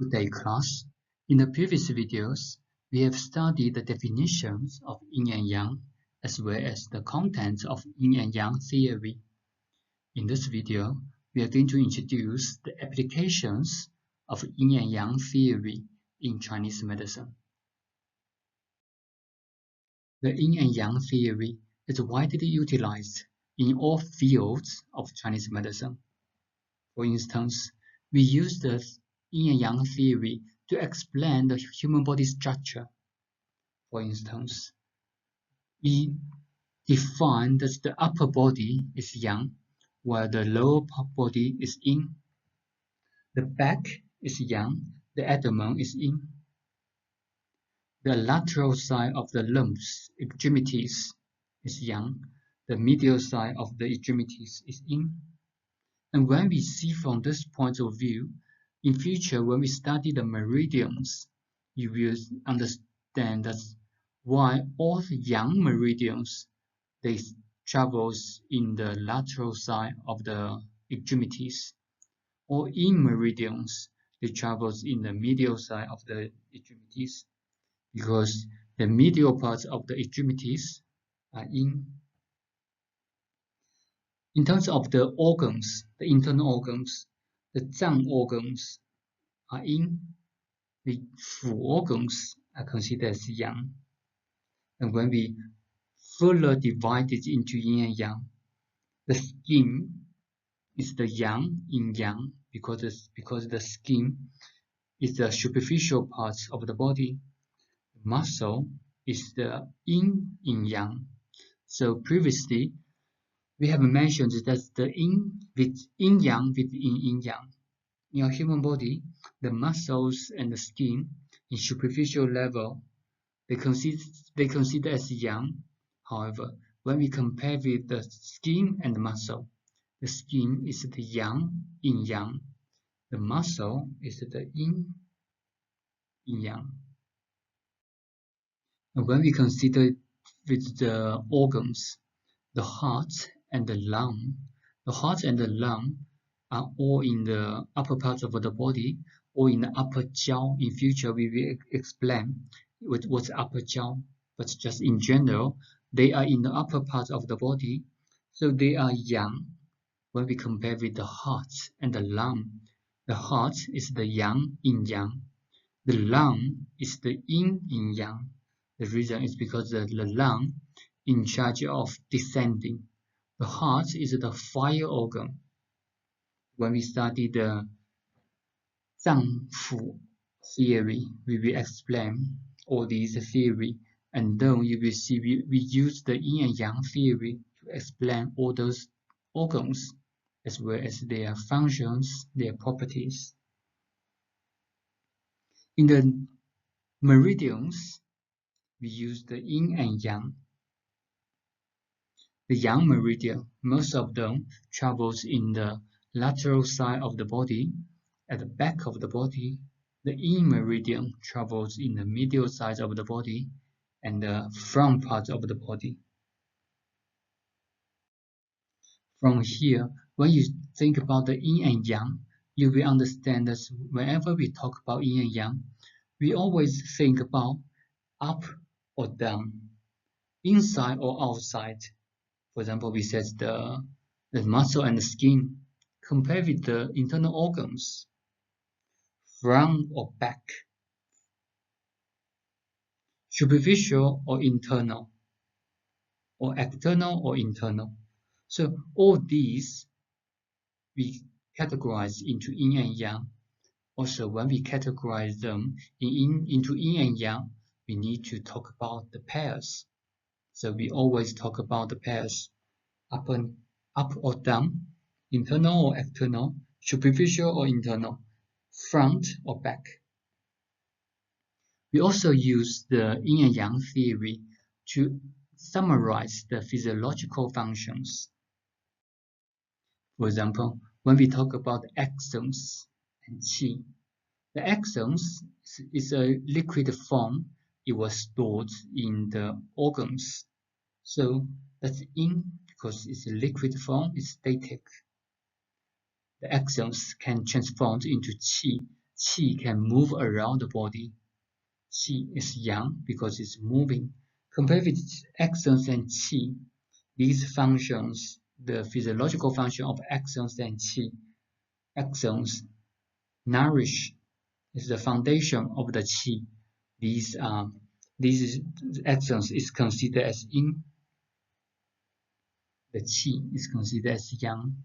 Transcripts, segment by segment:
Good day, class. In the previous videos, we have studied the definitions of Yin and Yang, as well as the contents of Yin and Yang theory. In this video, we are going to introduce the applications of Yin and Yang theory in Chinese medicine. The Yin and Yang theory is widely utilized in all fields of Chinese medicine. For instance, we use the Yin and Yang theory to explain the human body structure. For instance, we define that the upper body is Yang, while the lower body is Yin. The back is Yang, the abdomen is Yin. The lateral side of the limbs, extremities, is Yang. The medial side of the extremities is Yin. And when we see from this point of view, in future, when we study the meridians, you will understand that why all the Yang meridians, they travels in the lateral side of the extremities, or Yin meridians, they travels in the medial side of the extremities, because the medial parts of the extremities are Yin. In terms of the organs, the internal organs, the Zhang organs are Yin. The Fu organs are considered as Yang. And when we further divide it into Yin and Yang, the skin is the Yang in Yang because the skin is the superficial parts of the body. The muscle is the Yin in Yang. So previously, we have mentioned that the Yin with Yin Yang with Yin Yang. In our human body, the muscles and the skin in superficial level, they consider as Yang. However, when we compare with the skin and the muscle, the skin is the Yang in Yang. The muscle is the Yin in Yang. And when we consider with the organs, the heart and the lung, are all in the upper parts of the body, or in the upper jaw. In future, we will explain what's upper jaw, but just in general, they are in the upper part of the body, so they are Yang. When we compare with the heart and the lung, the heart is the Yang in Yang. The lung is the Yin in Yang. The reason is because the lung in charge of descending. The heart is the fire organ. When we study the Zhang Fu theory, we will explain all these theory, and then you will see we use the Yin and Yang theory to explain all those organs as well as their functions, their properties. In the meridians, we use the Yin and Yang. The Yang meridian, most of them travels in the lateral side of the body, at the back of the body. The Yin meridian travels in the medial side of the body and the front part of the body. From here, when you think about the Yin and Yang, you will understand that whenever we talk about Yin and Yang, we always think about up or down, inside or outside. For example, we said the muscle and the skin, compared with the internal organs, front or back, superficial or internal, or external or internal. So all these we categorize into Yin and Yang. Also, when we categorize them into Yin and Yang, we need to talk about the pairs. So we always talk about the pairs, up or down, internal or external, superficial or internal, front or back. We also use the Yin and Yang theory to summarize the physiological functions. For example, when we talk about axons and qi, the axons is a liquid form. It was stored in the organs. So that's Yin because it's a liquid form, it's static. The axons can transform into qi. qi can move around the body. Qi is yang because it's moving. Compared with axons and qi, these functions, the physiological function of axons and qi, axons nourish, is the foundation of the qi. These axons is considered as yin. The qi is considered as yang.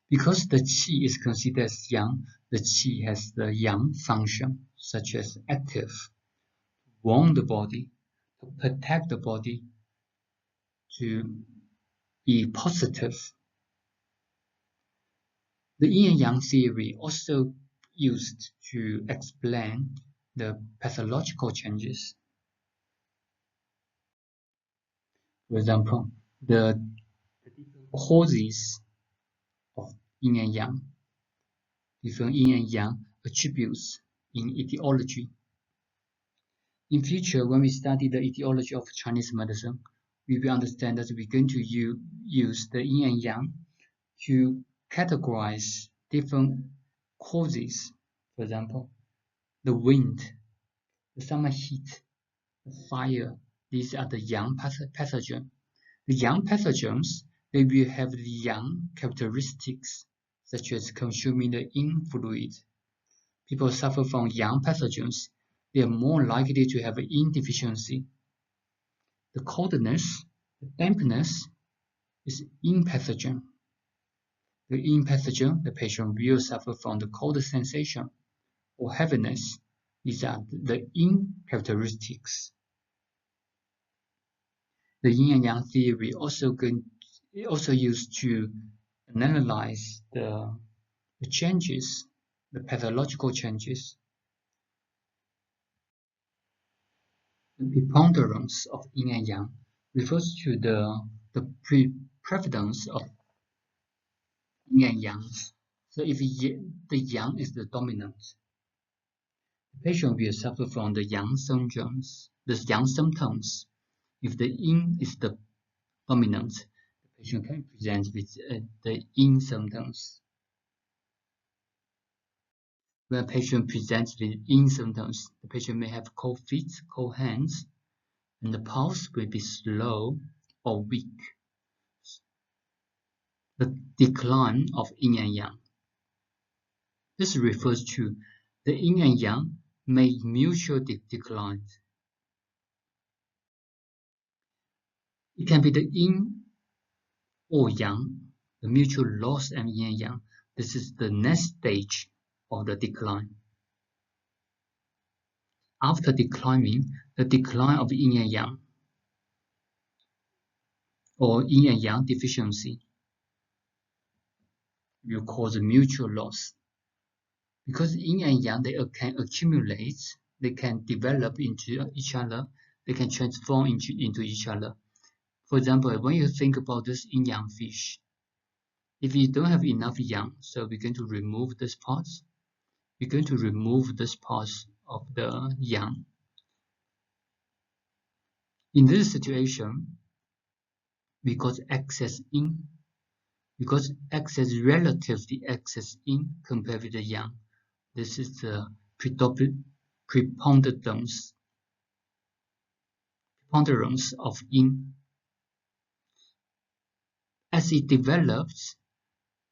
Because the qi is considered as yang, the qi has the yang function, such as active, warm the body, to protect the body, to be positive. The Yin and Yang theory also used to explain the pathological changes. For example, the causes of Yin and Yang, different Yin and Yang attributes in etiology. In future, when we study the etiology of Chinese medicine, we will understand that we're going to use the Yin and Yang to categorize different causes. For example, the wind, the summer heat, the fire. These are the yang pathogens. The yang pathogens, they will have the yang characteristics, such as consuming the yin fluid. People suffer from yang pathogens. They are more likely to have yin deficiency. The coldness, the dampness is yin pathogen. The yin pathogen, the patient will suffer from the cold sensation or heaviness. These are the yin characteristics. The Yin and Yang theory also used to analyze the changes, the pathological changes. The preponderance of Yin and Yang refers to the prevalence of Yin and Yang. So if the Yang is the dominant, the patient will suffer from the Yang symptoms. If the Yin is the dominant, the patient can present with the Yin symptoms. When a patient presents with Yin symptoms, the patient may have cold feet, cold hands, and the pulse will be slow or weak. The decline of Yin and Yang. This refers to the Yin and Yang may mutually decline. It can be the Yin or Yang, the mutual loss of Yin and Yang. This is the next stage of the decline. After declining, the decline of Yin and Yang or Yin and Yang deficiency will cause a mutual loss. Because Yin and Yang, they can accumulate, they can develop into each other, they can transform into each other. For example, when you think about this Yin Yang fish, if you don't have enough Yang, so we're going to remove this part. We're going to remove this part of the Yang. In this situation, we got excess Yin, because excess relatively excess Yin compared with the Yang. This is the preponderance of Yin. As it develops,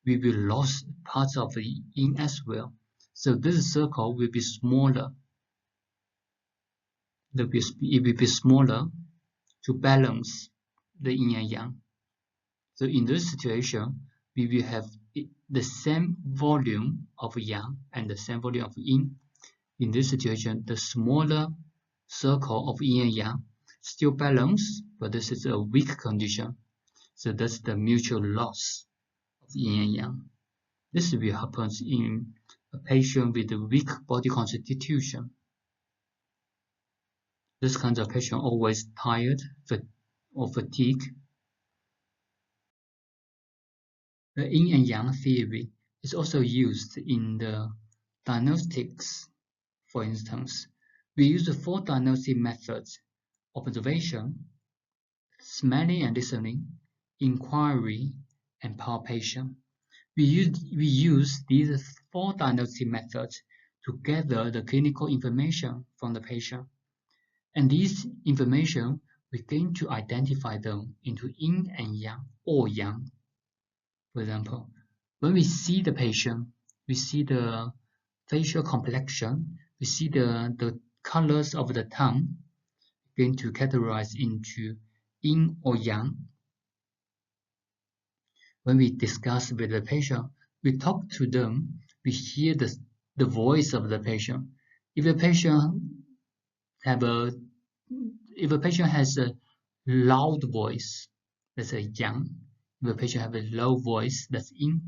we will lose parts of the Yin as well. So this circle will be smaller. It will be smaller to balance the Yin and Yang. So in this situation, we will have the same volume of Yang and the same volume of Yin. In this situation, the smaller circle of Yin and Yang still balance, but this is a weak condition. So that's the mutual loss of Yin and Yang. This will happen in a patient with a weak body constitution. This kind of patient always tired or fatigued. The Yin and Yang theory is also used in the diagnostics. For instance, we use the 4 diagnostic methods: observation, smelling and listening, inquiry, and palpation. We use these 4 diagnostic methods to gather the clinical information from the patient. And this information, we're going to identify them into yin and yang or yang. For example, when we see the patient, we see the facial complexion, we see the colors of the tongue, we're going to categorize into yin or yang. When we discuss with the patient, we talk to them, we hear the voice of the patient. If the patient has a loud voice, that's a yang. If the patient have a low voice, that's yin.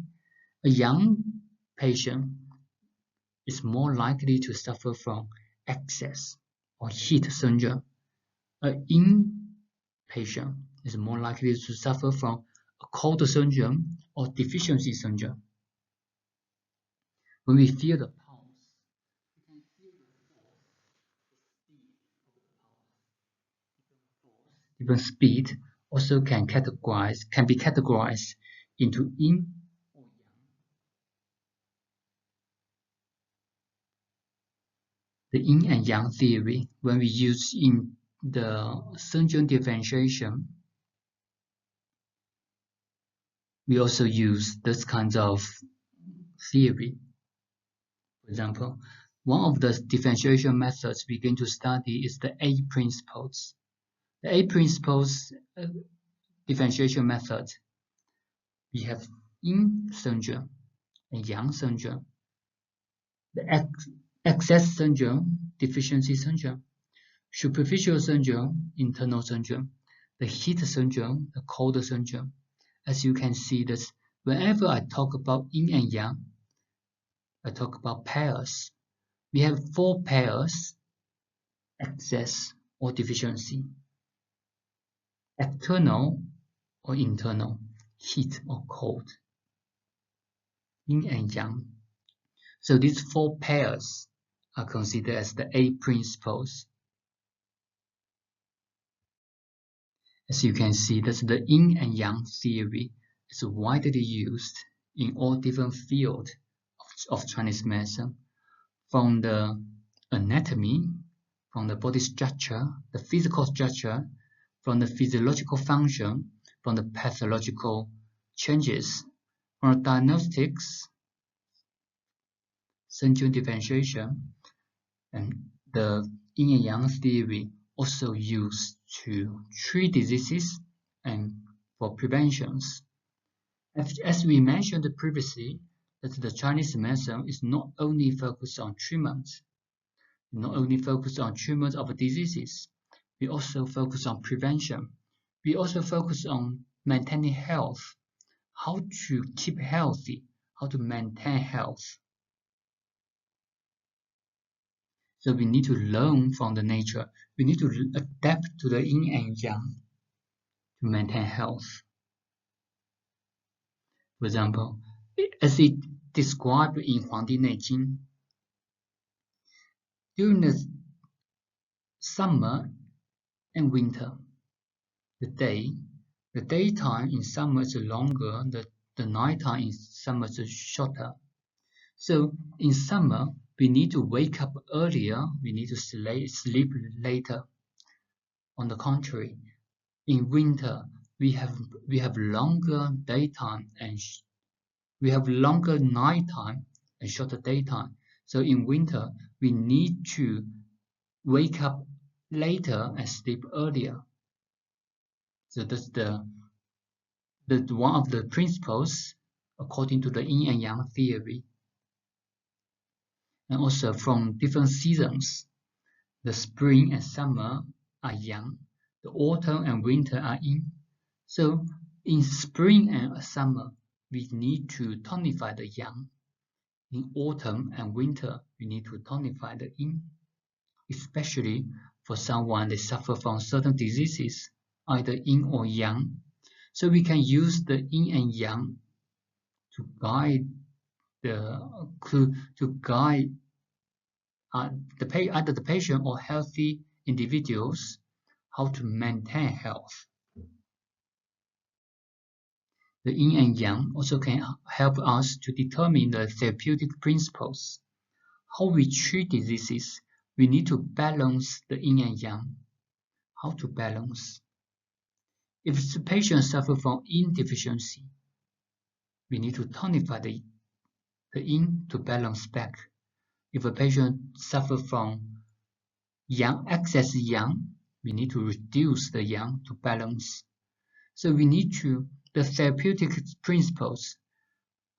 A young patient is more likely to suffer from excess or heat syndrome. A yin patient is more likely to suffer from a cold syndrome or deficiency syndrome. When we feel the pulse, we can feel the force, the speed of the pulse. Different speed also can be categorized into yin or yang. The yin and yang theory, when we use in the syndrome differentiation, we also use this kinds of theory. For example, one of the differentiation methods we're going to study is the 8 principles. The 8 principles differentiation method, we have yin syndrome and yang syndrome, the excess syndrome, deficiency syndrome, superficial syndrome, internal syndrome, the heat syndrome, the cold syndrome. As you can see this, whenever I talk about yin and yang, I talk about pairs. We have 4 pairs: excess or deficiency, external or internal, heat or cold, yin and yang. So these 4 pairs are considered as the 8 principles. As you can see, that the yin and yang theory is widely used in all different fields of Chinese medicine, from the anatomy, from the body structure, the physical structure, from the physiological function, from the pathological changes, from diagnostics, syndrome differentiation, and the yin and yang theory also used to treat diseases and for preventions. As we mentioned previously, that the Chinese medicine is not only focused on treatment, of diseases, we also focus on prevention. We also focus on maintaining health, how to keep healthy, how to maintain health. So we need to learn from the nature. We need to adapt to the yin and yang to maintain health. For example, as it described in 黄帝内经, during the summer and winter, the daytime in summer is longer, the nighttime in summer is shorter. So in summer, we need to wake up earlier, we need to sleep later. On the contrary, in winter, we have longer daytime and we have longer nighttime and shorter daytime. So in winter, we need to wake up later and sleep earlier. So that's the one of the principles according to the yin and yang theory. And also from different seasons, the spring and summer are yang, the autumn and winter are yin. So in spring and summer, we need to tonify the yang. In autumn and winter, we need to tonify the yin, especially for someone that suffer from certain diseases, either yin or yang. So we can use the yin and yang to guide either the patient or healthy individuals how to maintain health. The yin and yang also can help us to determine the therapeutic principles. How we treat diseases, we need to balance the yin and yang. How to balance? If the patient suffers from yin deficiency, we need to tonify the yin to balance back. If a patient suffers from excess yang, we need to reduce the yang to balance. So the therapeutic principles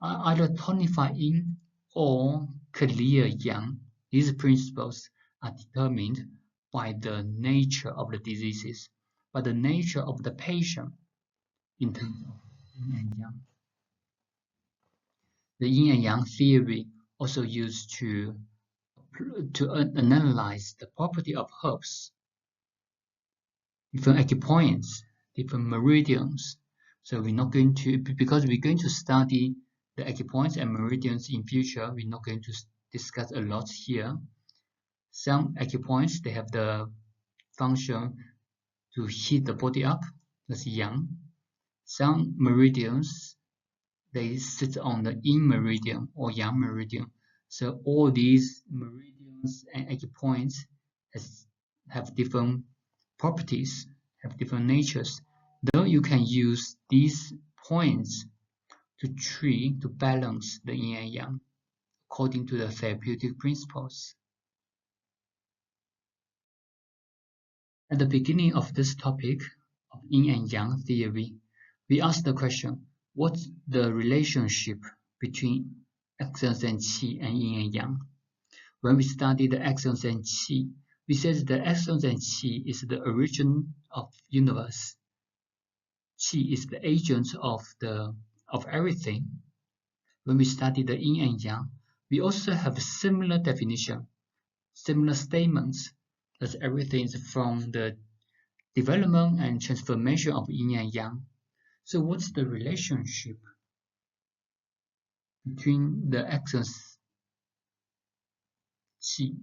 are either tonify yin or clear yang. These principles are determined by the nature of the diseases, by the nature of the patient in terms of yin and yang. The yin and yang theory also used to analyze the property of herbs, different acupoints, different meridians. So because we're going to study the acupoints and meridians in future, we're not going to discuss a lot here. Some acupoints, they have the function to heat the body up, that's yang. Some meridians, they sit on the yin meridian or yang meridian. So all these meridians and acupoints have different properties, have different natures. Though you can use these points to balance the yin and yang according to the therapeutic principles. At the beginning of this topic of Yin and Yang theory, we asked the question, what's the relationship between axons and qi and yin and yang? When we study the axons and qi, we said the axons and qi is the origin of universe. Qi is the agent of everything. When we study the yin and yang, we also have a similar definition, similar statements, that everything is from the development and transformation of yin and yang. So what's the relationship between the axons qi?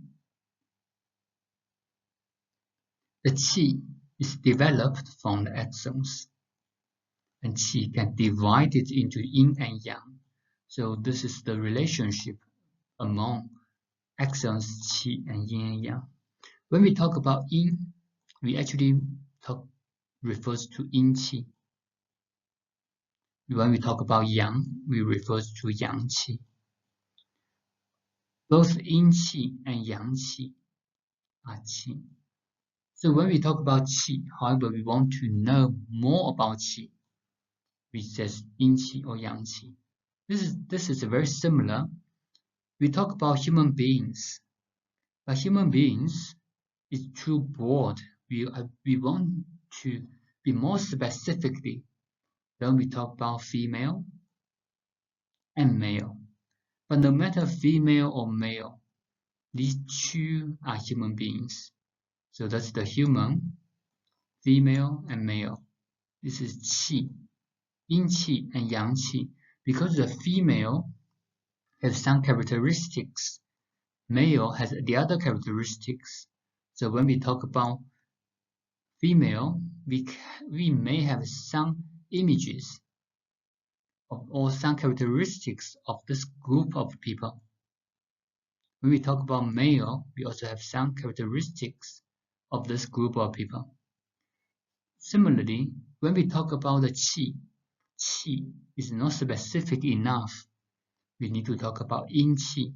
The qi is developed from the axons, and qi can divide it into yin and yang. So this is the relationship among axons, qi, and yin and yang. When we talk about yin, we actually refers to yin qi. When we talk about yang, we refer to yang qi. Both yin qi and yang qi are qi. So when we talk about qi, however, we want to know more about qi, we say yin qi or yang qi. This is very similar. We talk about human beings, but human beings is too broad. We want to be more specifically when we talk about female and male. But no matter female or male, these two are human beings. So that's the human, female and male. This is qi, yin qi and yang qi. Because the female has some characteristics, male has the other characteristics. So when we talk about female, we may have some images or some characteristics of this group of people. When we talk about male, we also have some characteristics of this group of people. Similarly, when we talk about the qi is not specific enough. We need to talk about yin qi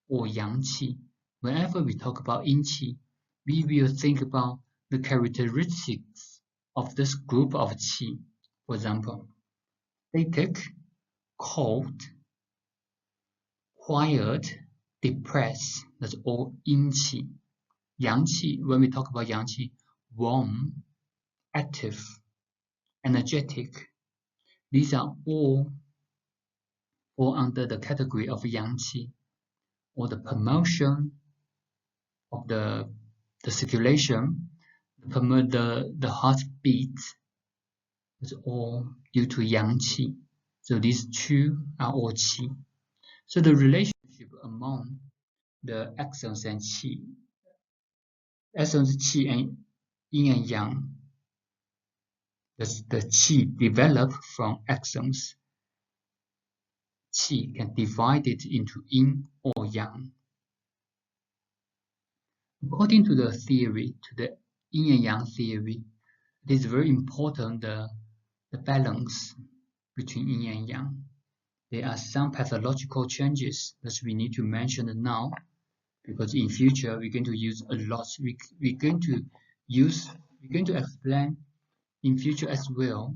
or yang qi. Whenever we talk about yin qi, we will think about the characteristics of this group of qi. For example, static, cold, quiet, depressed. That's all yin qi. Yang qi, when we talk about yang qi, warm, active, energetic. These are all fall under the category of yang qi, or the promotion of the circulation, the heartbeat. Is all due to yang qi. So these two are all qi. So the relationship among the axons and qi, axons qi and yin and yang, the qi develop from axons. Qi can divide it into yin or yang. According to the theory, to the yin and yang theory, it is very important the balance between yin and yang. There are some pathological changes that we need to mention now, because in future we're going to use a lot. We're going to explain in future as well.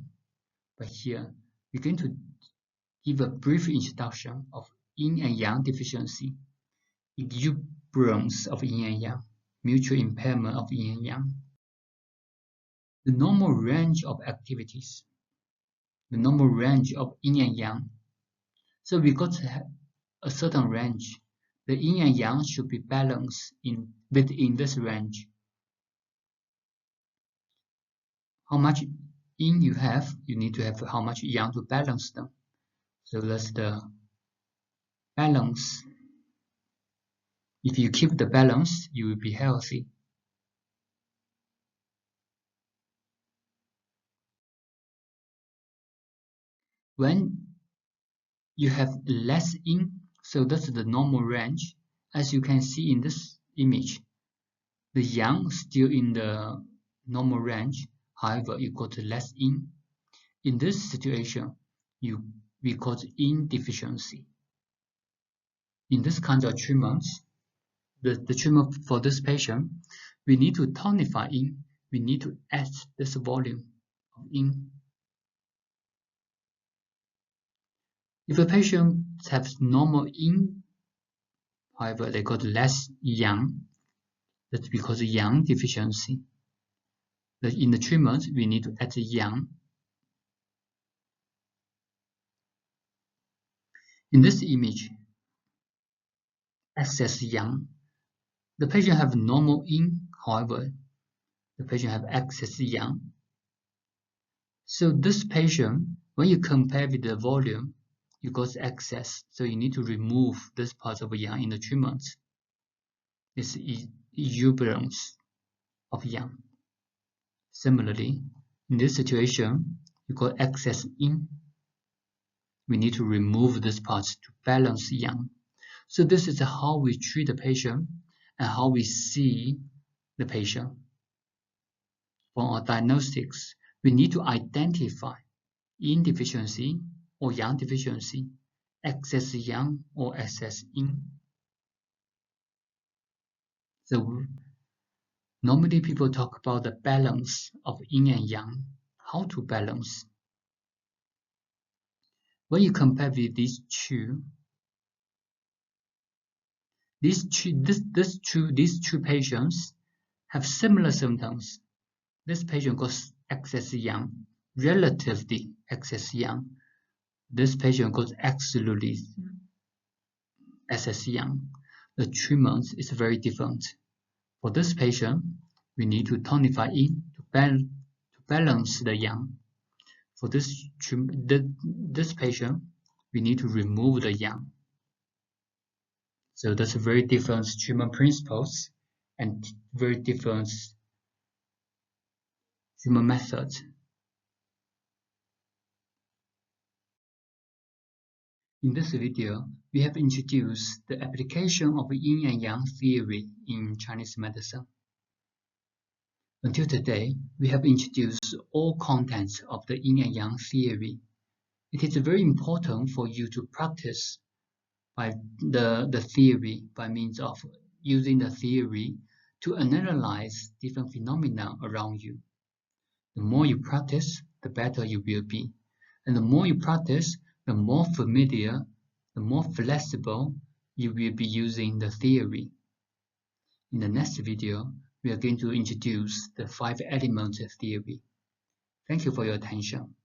But here we're going to give a brief introduction of yin and yang deficiency, exuberance of yin and yang, mutual impairment of yin and yang. The normal range of activities, the normal range of yin and yang. So we got to have a certain range. The yin and yang should be balanced within this range. How much yin you have, you need to have how much yang to balance them. So that's the balance. If you keep the balance, you will be healthy. When you have less yin, so that's the normal range. As you can see in this image, the yang still in the normal range. However, you got less yin. In this situation, we got yin deficiency. In this kind of treatments, the treatment for this patient, we need to tonify yin. We need to add this volume of yin. If a patient has normal yin, however, they got less yang, that's because of yang deficiency. In the treatment, we need to add yang. In this image, excess yang. The patient have normal yin, however, the patient have excess yang. So this patient, when you compare with the volume, you got excess. So you need to remove this part of yang in the treatment. This is exuberance of yang. Similarly, in this situation, you got excess yin. We need to remove this part to balance yang. So this is how we treat the patient and how we see the patient. For our diagnostics, we need to identify yin deficiency or yang deficiency, excess yang or excess yin. So normally people talk about the balance of yin and yang, how to balance. When you compare with these two patients have similar symptoms. This patient got excess yang, relatively excess yang. This patient got absolutely excess yang. The treatment is very different. For this patient, we need to tonify yin to balance the yang. For this patient, we need to remove the yang. So that's a very different treatment principles and very different treatment methods. In this video, we have introduced the application of Yin and Yang theory in Chinese medicine. Until today, we have introduced all contents of the Yin and Yang theory. It is very important for you to practice by the theory by means of using the theory to analyze different phenomena around you. The more you practice, the better you will be. And the more you practice, the more familiar, the more flexible you will be using the theory. In the next video, we are going to introduce the 5 elements theory. Thank you for your attention.